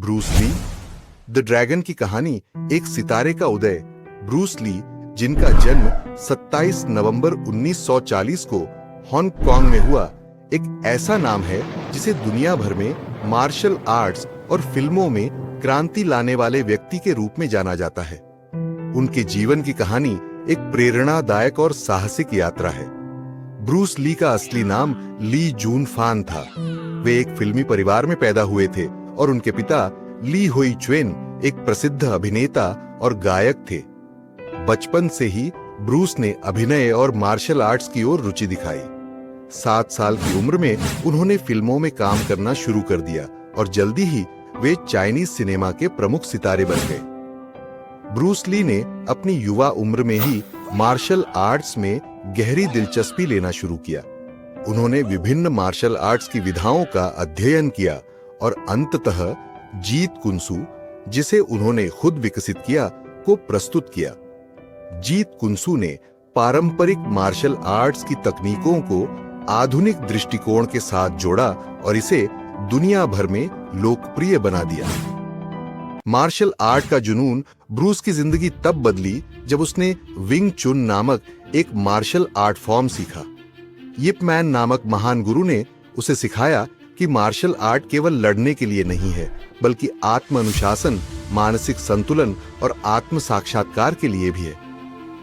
Bruce Lee. The dragon की कहानी एक सितारे का उदय, ब्रूस ली, जिनका जन्म 27 नवंबर 1940 को हांगकांग में हुआ, एक ऐसा नाम है जिसे दुनिया भर में मार्शल आर्ट्स और फिल्मों में क्रांति लाने वाले व्यक्ति के रूप में जाना जाता है। उनके जीवन की कहानी एक प्रेरणादायक और साहसिक यात्रा है। ब्रूस ली का असली नाम ली जून फान था। वे एक फिल्मी परिवार में पैदा हुए थे और उनके पिता ली हुई च्वेन एक प्रसिद्ध अभिनेता और गायक थे। बचपन से ही ब्रूस ने अभिनय और मार्शल आर्ट्स की ओर रुचि दिखाई। 7 साल की उम्र में उन्होंने फिल्मों में काम करना शुरू कर दिया और जल्दी ही वे चाइनीज सिनेमा के प्रमुख सितारे बन गए। ब्रूस ली ने अपनी युवा उम्र में ही मार्शल आर्ट्स में गहरी दिलचस्पी लेना शुरू किया। उन्होंने विभिन्न मार्शल आर्ट्स की विधाओं का अध्ययन किया और अंततः जीत कुंसू, जिसे उन्होंने खुद विकसित किया, को प्रस्तुत किया। जीत कुंसू ने पारंपरिक मार्शल आर्ट्स की तकनीकों को आधुनिक दृष्टिकोण के साथ जोड़ा और इसे दुनिया भर में लोकप्रिय बना दिया। मार्शल आर्ट का जुनून ब्रूस की जिंदगी तब बदली जब उसने विंग चुन नामक एक मार्शल आर्ट फॉर्म सीखा। यिप मैन नामक महान गुरु ने उसे सिखाया कि मार्शल आर्ट केवल लड़ने के लिए नहीं है, बल्कि आत्म अनुशासन, मानसिक संतुलन और आत्म साक्षात्कार के लिए भी है।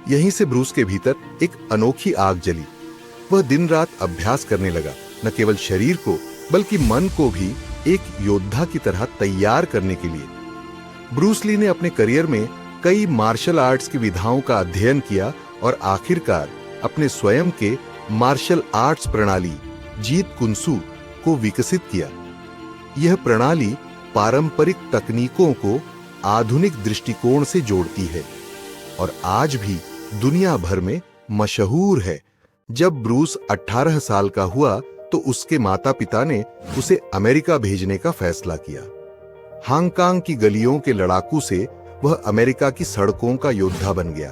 यहीं से ब्रूस के भीतर एक अनोखी आग जली। वह दिन रात अभ्यास करने लगा, न केवल शरीर को बल्कि मन को भी एक योद्धा की तरह तैयार करने के लिए। ब्रूस ली ने अपने करियर में कई मार्शल आर्ट्स की विधाओं का अध्ययन किया और आखिरकार अपने स्वयं के मार्शल आर्ट्स प्रणाली जीत कुंसू को विकसित किया। यह प्रणाली पारंपरिक तकनीकों को आधुनिक दृष्टिकोण से जोड़ती है और आज भी दुनिया भर में मशहूर है। जब ब्रूस 18 साल का हुआ तो उसके माता-पिता ने उसे अमेरिका भेजने का फैसला किया। हांगकांग की गलियों के लड़ाकू से वह अमेरिका की सड़कों का योद्धा बन गया।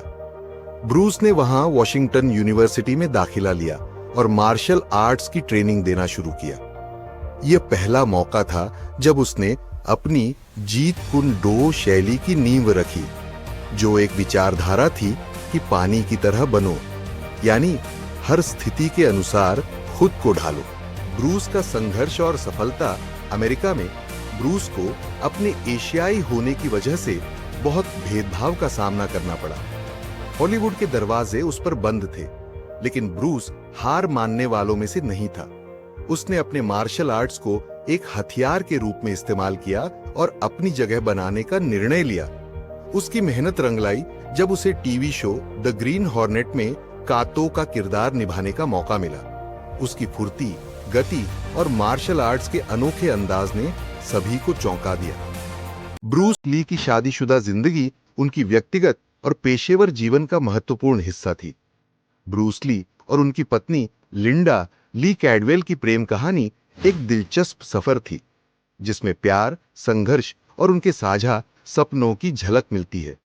ब्रूस ने वहां वॉशिंगटन यूनिवर्सिटी में दाखिला लिया और मार्शल आर्ट्स की ट्रेनिंग देना शुरू किया। यह पहला मौका था जब उसने अपनी जीत कुन डो शैली की नींव रखी, जो एक विचारधारा थी कि पानी की तरह बनो, यानी हर स्थिति के अनुसार खुद को ढालो। ब्रूस का संघर्ष और सफलता। अमेरिका में ब्रूस को अपने एशियाई होने की वजह से बहुत भेदभाव का सामना करना पड़ा। हॉलीवुड के दरवाजे उस पर बंद थे, लेकिन ब्रूस हार मानने वालों में से नहीं था। उसने अपने मार्शल आर्ट्स को एक हथियार के रूप में इस्तेमाल किया और अपनी जगह बनाने का निर्णय लिया। उसकी मेहनत रंग लाई जब उसे TV show the green hornet में कातो का किरदार निभाने का मौका मिला। उसकी फुर्ती, गति और मार्शल आर्ट्स के अनोखे अंदाज ने सभी को चौंका दिया। ब्रूस ली की शादीशुदा जिंदगी उनकी व्यक्तिगत और पेशेवर जीवन का महत्वपूर्ण हिस्सा थी। ब्रूस ली और उनकी पत्नी लिंडा ली कैडवेल की प्रेम कहानी एक दिलचस्प सफर थी, जिसमें प्यार, संघर्ष और उनके साझा सपनों की झलक मिलती है।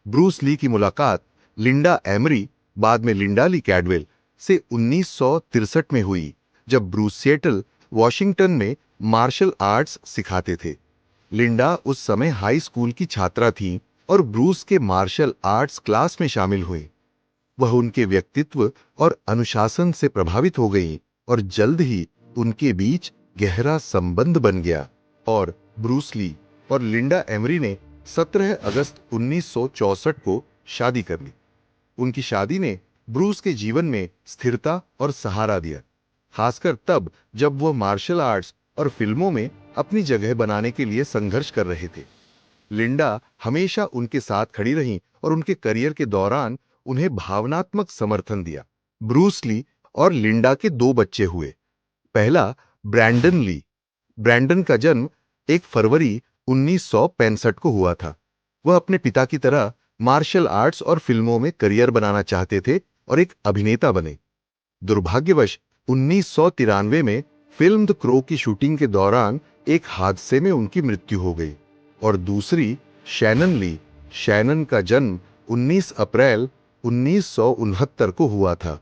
ब्रूस ली की मुलाकात लिंडा एमरी, बाद में लिंडा ली कैडवेल, से 1963 में हुई, जब ब्रूस सिएटल, वॉशिंगटन में मार्शल आर्ट्स सिखाते थे। लिंडा उस समय हाई स्कूल की छात्रा थी और ब्रूस के मार्शल आर्ट्स क्लास में शामिल हुई। वह उनके व्यक्तित्व और अनुशासन से प्रभावित हो गई और जल्द ही उनके बीच गहरा संबंध बन गया और ब्रूस ली और लिंडा एमरी ने 17 अगस्त 1964 को शादी कर ली। उनकी शादी ने ब्रूस के जीवन में स्थिरता और सहारा दिया, खासकर तब जब वह मार्शल आर्ट्स और फिल्मों में अपनी जगह बनाने के लिए संघर्ष कर रहे थे। लिंडा हमेशा उनके साथ खड़ी रहीं और उनके करियर के दौरान उन्हें भावनात्मक समर्थन दिया। ब्रूस ली और लिंडा के 2 बच्चे हुए। पहला ब्रैंडन ली। ब्रैंडन का जन्म 1 फरवरी 1965 को हुआ था। वह अपने पिता की तरह मार्शल आर्ट्स और फिल्मों में करियर बनाना चाहते थे और एक अभिनेता बने। दुर्भाग्यवश 1993 में फिल्म द क्रो की शूटिंग के दौरान एक हादसे में उनकी मृत्यु हो गई। और दूसरी शैनन ली। शैनन का जन्म 19 अप्रैल 1969 को हुआ था।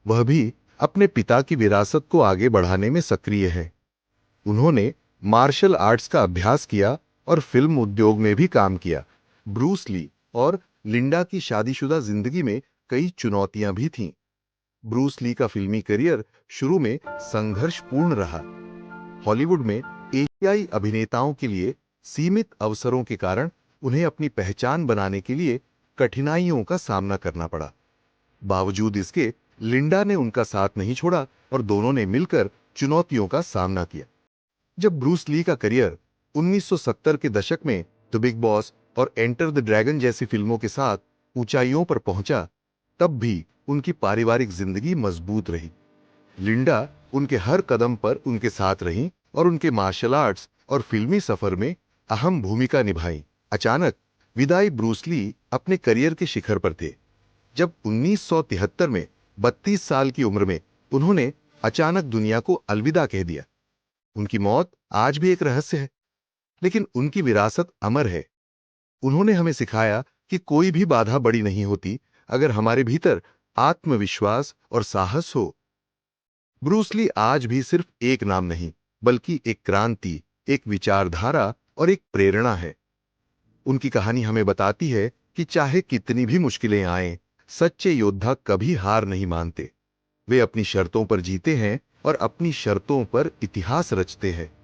वह भी अपने पिता की विरासत को आगे बढ़ाने में सक्रिय है। उन्होंने मार्शल आर्ट्स का अभ्यास किया और फिल्म उद्योग में भी काम किया। ब्रूस ली और लिंडा की शादीशुदा जिंदगी में कई चुनौतियां भी थीं। ब्रूस ली का फिल्मी करियर शुरू में संघर्षपूर्ण रहा। हॉलीवुड में एशियाई अभिनेताओं के लिए सीमित अवसरों के कारण उन्हें अपनी पहचान बनाने के लिए कठिनाइयों का सामना करना पड़ा। बावजूद इसके लिंडा ने उनका साथ नहीं छोड़ा और दोनों ने मिलकर चुनौतियों का सामना किया। जब ब्रूस ली का करियर 1970 के दशक में द बिग बॉस और एंटर द ड्रैगन जैसी फिल्मों के साथ ऊंचाइयों पर पहुंचा, तब भी उनकी पारिवारिक जिंदगी मजबूत रही। लिंडा उनके हर कदम पर उनके साथ रहीं और उनके मार्शल आर्ट्स और फिल्मी सफर में अहम भूमिका निभाई। अचानक विदाई ब्रूस ली अपने करियर के शिखर पर थे, जब 1973 में 32 साल की उम्र में उन्होंने अचानक दुनिया को अलविदा कह दिया। उनकी मौत आज भी एक रहस्य है, लेकिन उनकी विरासत अमर है। उन्होंने हमें सिखाया कि कोई भी बाधा बड़ी नहीं होती अगर हमारे भीतर आत्मविश्वास और साहस हो। ब्रूस ली आज भी सिर्फ एक नाम नहीं, बल्कि एक क्रांति, एक विचारधारा और एक प्रेरणा है। उनकी कहानी हमें बताती है कि चाहे कितनी भी मुश्किलें आएं, सच्चे योद्धा कभी हार नहीं मानते। वे अपनी शर्तों पर जीते हैं और अपनी शर्तों पर इतिहास रचते हैं।